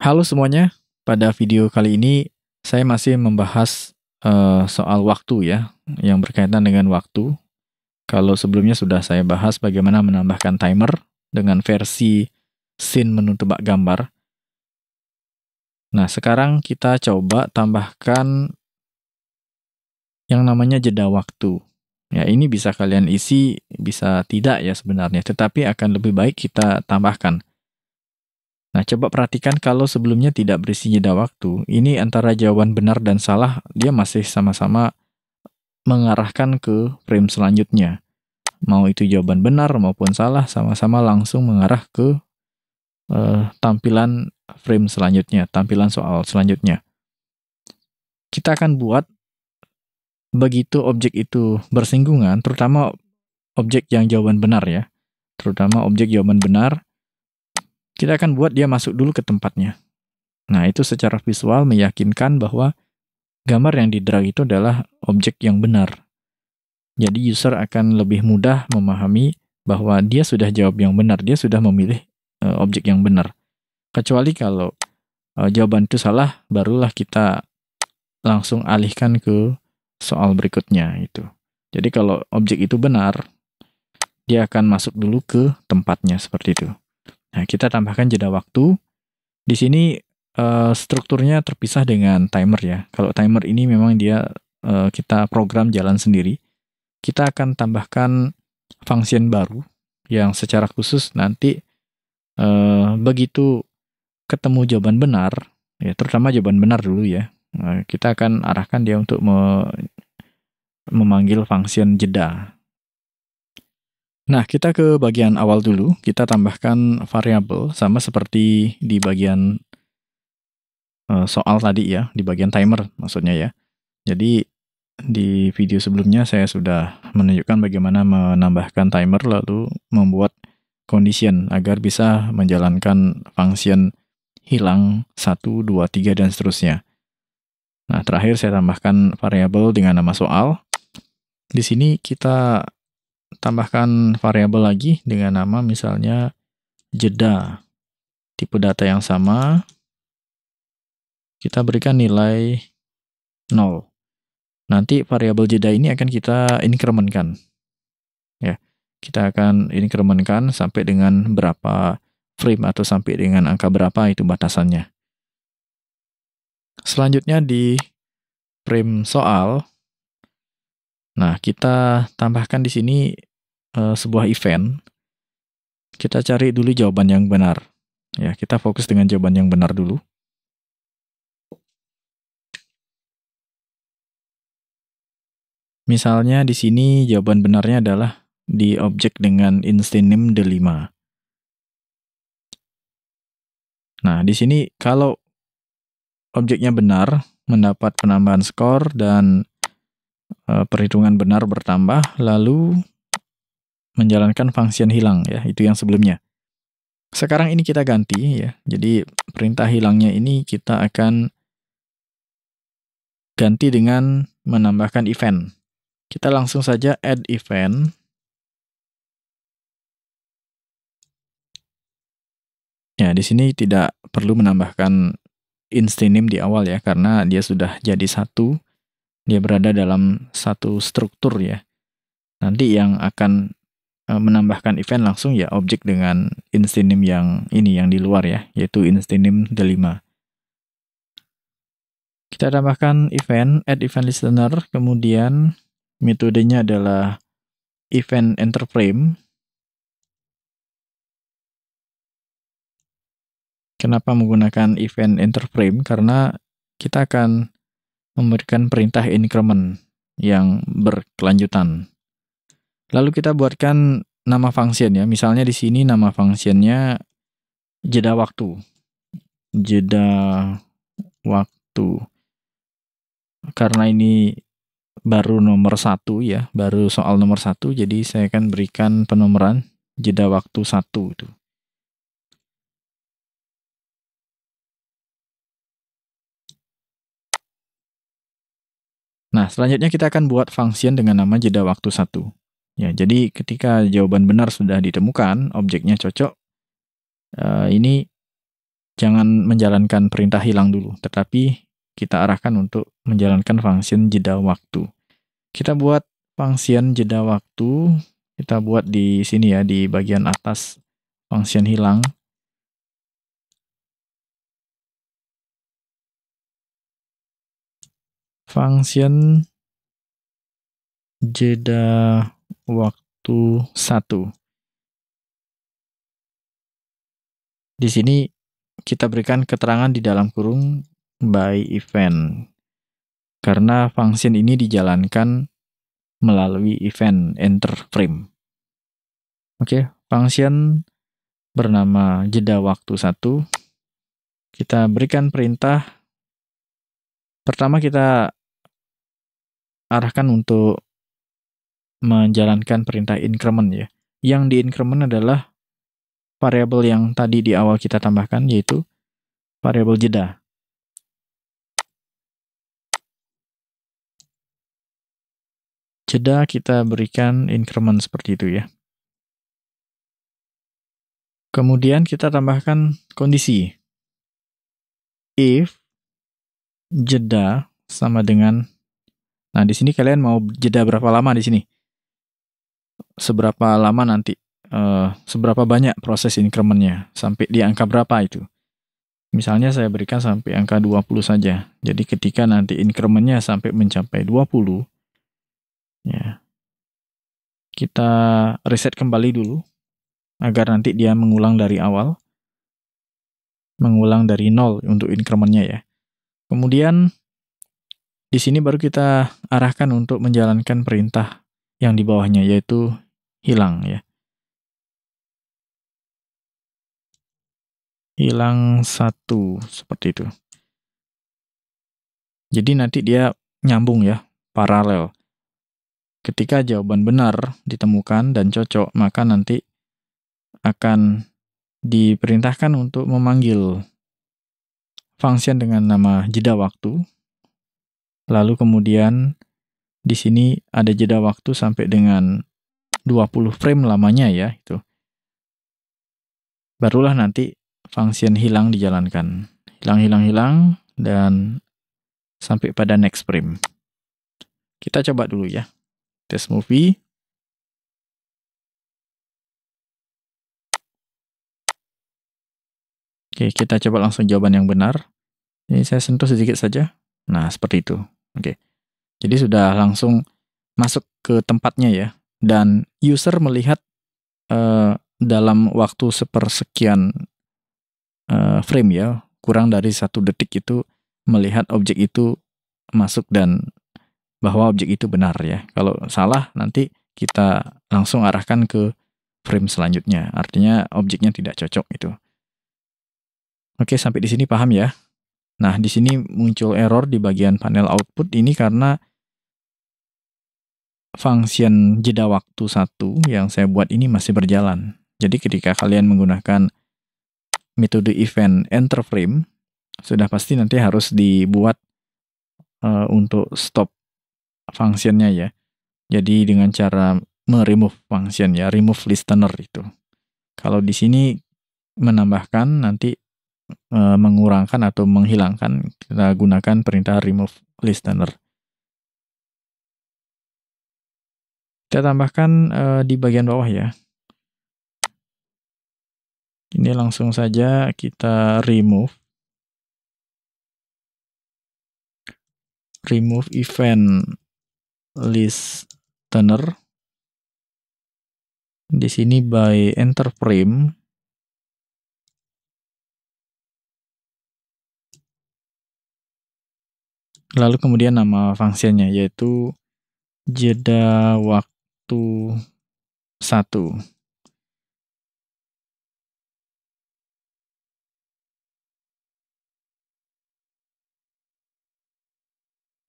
Halo semuanya, pada video kali ini saya masih membahas soal waktu ya, yang berkaitan dengan waktu. Kalau sebelumnya sudah saya bahas bagaimana menambahkan timer dengan versi scene menu tebak gambar. Nah, sekarang kita coba tambahkan yang namanya jeda waktu. Ya, ini bisa kalian isi, bisa tidak ya sebenarnya, tetapi akan lebih baik kita tambahkan. Nah, coba perhatikan kalau sebelumnya tidak berisi jeda waktu, ini antara jawaban benar dan salah, dia masih sama-sama mengarahkan ke frame selanjutnya. Mau itu jawaban benar maupun salah, sama-sama langsung mengarah ke tampilan frame selanjutnya, tampilan soal selanjutnya. Kita akan buat begitu objek itu bersinggungan, terutama objek yang jawaban benar ya, terutama objek jawaban benar, kita akan buat dia masuk dulu ke tempatnya. Nah, itu secara visual meyakinkan bahwa gambar yang di-drag itu adalah objek yang benar. Jadi user akan lebih mudah memahami bahwa dia sudah jawab yang benar, dia sudah memilih objek yang benar. Kecuali kalau jawaban itu salah, barulah kita langsung alihkan ke soal berikutnya itu. Jadi kalau objek itu benar, dia akan masuk dulu ke tempatnya seperti itu. Nah, kita tambahkan jeda waktu. Di sini strukturnya terpisah dengan timer ya. Kalau timer ini memang dia kita program jalan sendiri. Kita akan tambahkan function baru yang secara khusus nanti begitu ketemu jawaban benar, ya terutama jawaban benar dulu ya, kita akan arahkan dia untuk memanggil function jeda. Nah, kita ke bagian awal dulu, kita tambahkan variabel sama seperti di bagian soal tadi ya, di bagian timer maksudnya ya. Jadi di video sebelumnya saya sudah menunjukkan bagaimana menambahkan timer lalu membuat condition agar bisa menjalankan function hilang 1, 2, 3 dan seterusnya. Nah, terakhir saya tambahkan variabel dengan nama soal. Di sini kita tambahkan variabel lagi dengan nama misalnya jeda. Tipe data yang sama. Kita berikan nilai 0. Nanti variabel jeda ini akan kita incrementkan. Ya, kita akan incrementkan sampai dengan berapa frame atau sampai dengan angka berapa itu batasannya. Selanjutnya di frame soal, nah kita tambahkan di sini sebuah event. Kita cari dulu jawaban yang benar. Ya, kita fokus dengan jawaban yang benar dulu. Misalnya di sini jawaban benarnya adalah di objek dengan instance name the5. Nah, di sini kalau objeknya benar, mendapat penambahan skor dan perhitungan benar bertambah, lalu menjalankan function hilang ya, itu yang sebelumnya. Sekarang ini kita ganti ya, jadi perintah hilangnya ini kita akan ganti dengan menambahkan event. Kita langsung saja add event. Ya, di sini tidak perlu menambahkan instance name di awal ya, karena dia sudah jadi satu, dia berada dalam satu struktur ya. Nanti yang akan menambahkan event langsung ya objek dengan instance name yang ini, yang di luar ya, yaitu instance name the5. Kita tambahkan event, add event listener, kemudian metodenya adalah event enter frame. Kenapa menggunakan event enter frame? Karena kita akan memberikan perintah increment yang berkelanjutan. Lalu kita buatkan nama function ya. Misalnya di sini nama functionnya jeda waktu. Jeda waktu. Karena ini baru nomor 1 ya, baru soal nomor 1, jadi saya akan berikan penomoran jeda waktu 1 itu. Nah, selanjutnya kita akan buat function dengan nama jeda waktu 1. Ya, jadi ketika jawaban benar sudah ditemukan, objeknya cocok, ini jangan menjalankan perintah hilang dulu, tetapi kita arahkan untuk menjalankan function jeda waktu. Kita buat function jeda waktu, kita buat di sini ya, di bagian atas function hilang. Function jeda waktu 1. Di sini kita berikan keterangan di dalam kurung by event. Karena function ini dijalankan melalui event enter frame. Oke, function bernama jeda waktu 1. Kita berikan perintah. Pertama kita arahkan untuk menjalankan perintah increment ya. Yang di increment adalah variabel yang tadi di awal kita tambahkan, yaitu variabel jeda. Jeda kita berikan increment seperti itu ya. Kemudian kita tambahkan kondisi. If jeda sama dengan, nah di sini kalian mau jeda berapa lama di sini? Seberapa lama nanti? Seberapa banyak proses incrementnya? Sampai di angka berapa itu? Misalnya saya berikan sampai angka 20 saja. Jadi ketika nanti incrementnya sampai mencapai 20, ya, kita reset kembali dulu agar nanti dia mengulang dari awal. Mengulang dari 0 untuk incrementnya ya. Kemudian di sini baru kita arahkan untuk menjalankan perintah yang di bawahnya, yaitu hilang ya. Hilang 1 seperti itu. Jadi nanti dia nyambung ya, paralel. Ketika jawaban benar ditemukan dan cocok, maka nanti akan diperintahkan untuk memanggil function dengan nama jeda waktu. Lalu kemudian di sini ada jeda waktu sampai dengan 20 frame lamanya ya, itu. Barulah nanti function hilang dijalankan. Hilang, dan sampai pada next frame. Kita coba dulu ya. Test movie. Oke, kita coba langsung jawaban yang benar. Ini saya sentuh sedikit saja. Nah, seperti itu. Oke. Jadi sudah langsung masuk ke tempatnya ya. Dan user melihat dalam waktu sepersekian frame ya, kurang dari 1 detik itu melihat objek itu masuk dan bahwa objek itu benar ya. Kalau salah nanti kita langsung arahkan ke frame selanjutnya. Artinya objeknya tidak cocok itu. Oke, sampai di sini paham ya? Nah, di sini muncul error di bagian panel output ini karena function jeda waktu 1 yang saya buat ini masih berjalan. Jadi ketika kalian menggunakan metode event enter frame, sudah pasti nanti harus dibuat untuk stop functionnya ya. Jadi dengan cara meremove function ya, remove listener itu. Kalau di sini menambahkan nanti mengurangkan atau menghilangkan, kita gunakan perintah remove listener. Kita tambahkan di bagian bawah ya. Ini langsung saja kita remove event listener. Di sini by enter frame. Lalu kemudian nama fungsinya yaitu jeda waktu 1.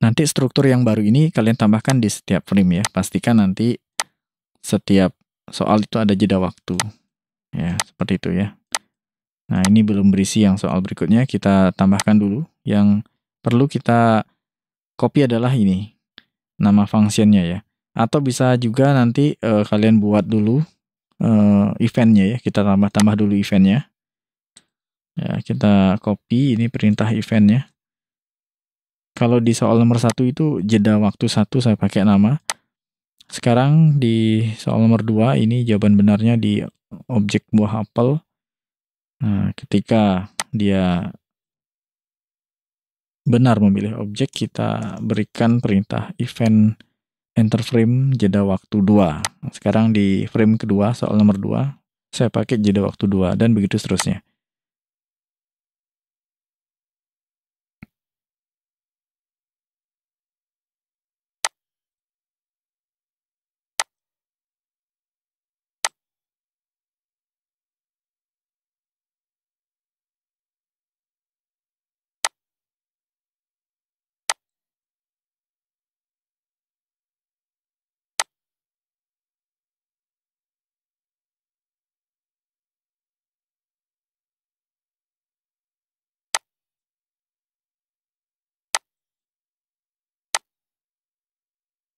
Nanti struktur yang baru ini kalian tambahkan di setiap frame ya. Pastikan nanti setiap soal itu ada jeda waktu. Ya, seperti itu ya. Nah, ini belum berisi yang soal berikutnya. Kita tambahkan dulu. Yang perlu kita copy adalah ini. Nama fungsinya ya. Atau bisa juga nanti kalian buat dulu eventnya ya. Kita tambah dulu eventnya. Ya, kita copy ini perintah eventnya. Kalau di soal nomor 1 itu jeda waktu 1 saya pakai nama. Sekarang di soal nomor 2 ini jawaban benarnya di objek buah apel. Nah, ketika dia benar memilih objek, kita berikan perintah event enter frame jeda waktu 2. Sekarang di frame kedua, soal nomor 2, saya pakai jeda waktu 2, dan begitu seterusnya.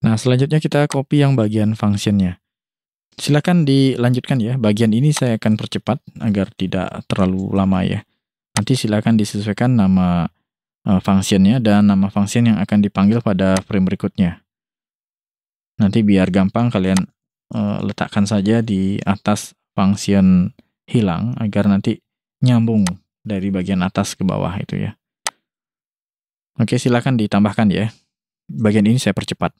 Nah, selanjutnya kita copy yang bagian functionnya. Silakan dilanjutkan ya, bagian ini saya akan percepat agar tidak terlalu lama ya. Nanti silakan disesuaikan nama functionnya dan nama function yang akan dipanggil pada frame berikutnya. Nanti biar gampang kalian letakkan saja di atas function hilang agar nanti nyambung dari bagian atas ke bawah itu ya. Oke, silakan ditambahkan ya. Bagian ini saya percepat.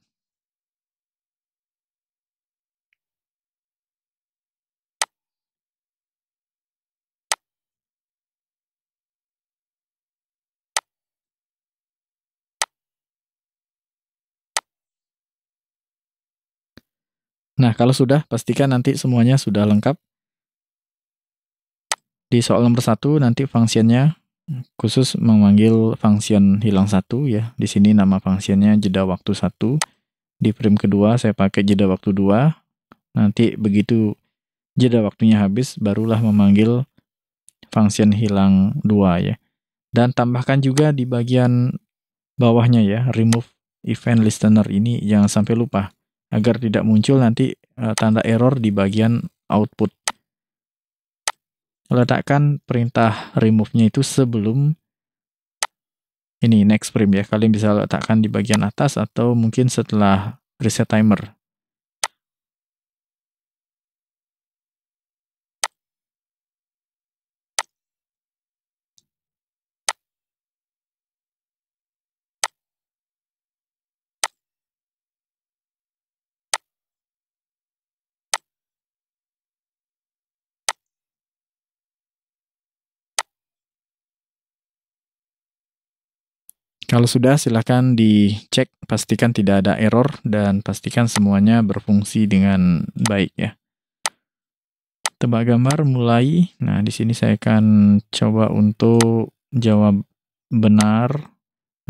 Nah, kalau sudah, pastikan nanti semuanya sudah lengkap. Di soal nomor 1 nanti functionnya khusus memanggil function hilang 1 ya. Di sini nama functionnya jeda waktu 1. Di frame kedua saya pakai jeda waktu 2. Nanti begitu jeda waktunya habis, barulah memanggil function hilang 2 ya. Dan tambahkan juga di bagian bawahnya ya, remove event listener ini jangan sampai lupa, agar tidak muncul nanti tanda error di bagian output. Letakkan perintah remove-nya itu sebelum ini next frame ya. Kalian bisa letakkan di bagian atas atau mungkin setelah reset timer. Kalau sudah, silakan dicek, pastikan tidak ada error, dan pastikan semuanya berfungsi dengan baik ya. Tebak gambar mulai. Nah, di sini saya akan coba untuk jawab benar,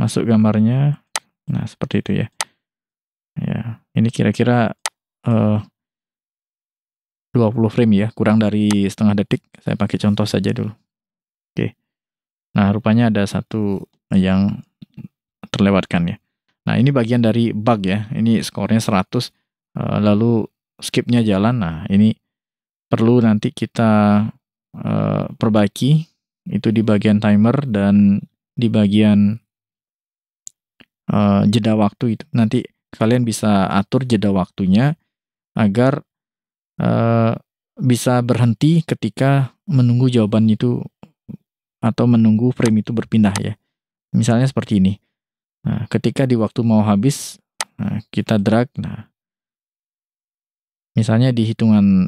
masuk gambarnya. Nah, seperti itu ya. Ya, ini kira-kira 20 frame ya, kurang dari setengah detik. Saya pakai contoh saja dulu. Oke. Nah, rupanya ada satu yang terlewatkan ya. Nah, ini bagian dari bug ya. Ini skornya 100, lalu skipnya jalan. Nah, ini perlu nanti kita perbaiki, itu di bagian timer dan di bagian jeda waktu itu. Nanti kalian bisa atur jeda waktunya agar bisa berhenti ketika menunggu jawaban itu atau menunggu frame itu berpindah ya. Misalnya seperti ini. Nah, ketika di waktu mau habis, nah, kita drag. Nah, misalnya di hitungan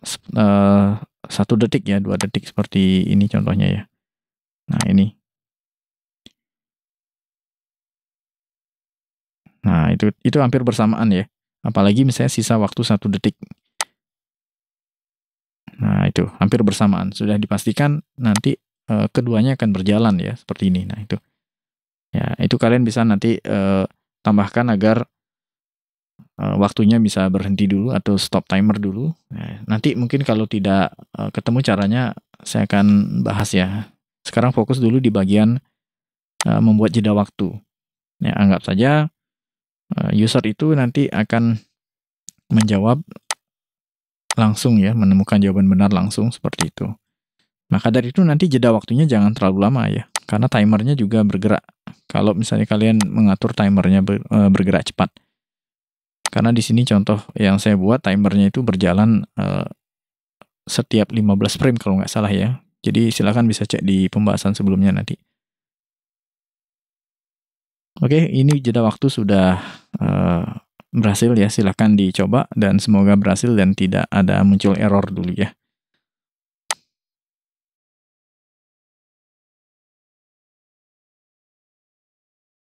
1 detik ya, 2 detik seperti ini contohnya ya. Nah, ini. Nah, itu hampir bersamaan ya. Apalagi misalnya sisa waktu 1 detik. Nah, itu hampir bersamaan. Sudah dipastikan nanti keduanya akan berjalan ya, seperti ini. Nah, itu. Ya, itu kalian bisa nanti tambahkan agar waktunya bisa berhenti dulu atau stop timer dulu. Nah, nanti mungkin kalau tidak ketemu caranya, saya akan bahas ya. Sekarang fokus dulu di bagian membuat jeda waktu. Ya, anggap saja user itu nanti akan menjawab langsung ya, menemukan jawaban benar langsung seperti itu. Maka dari itu nanti jeda waktunya jangan terlalu lama ya, karena timernya juga bergerak. Kalau misalnya kalian mengatur timernya bergerak cepat. Karena di sini contoh yang saya buat timernya itu berjalan setiap 15 frame kalau nggak salah ya. Jadi silakan bisa cek di pembahasan sebelumnya nanti. Oke, ini jeda waktu sudah berhasil ya, silakan dicoba dan semoga berhasil dan tidak ada muncul error dulu ya.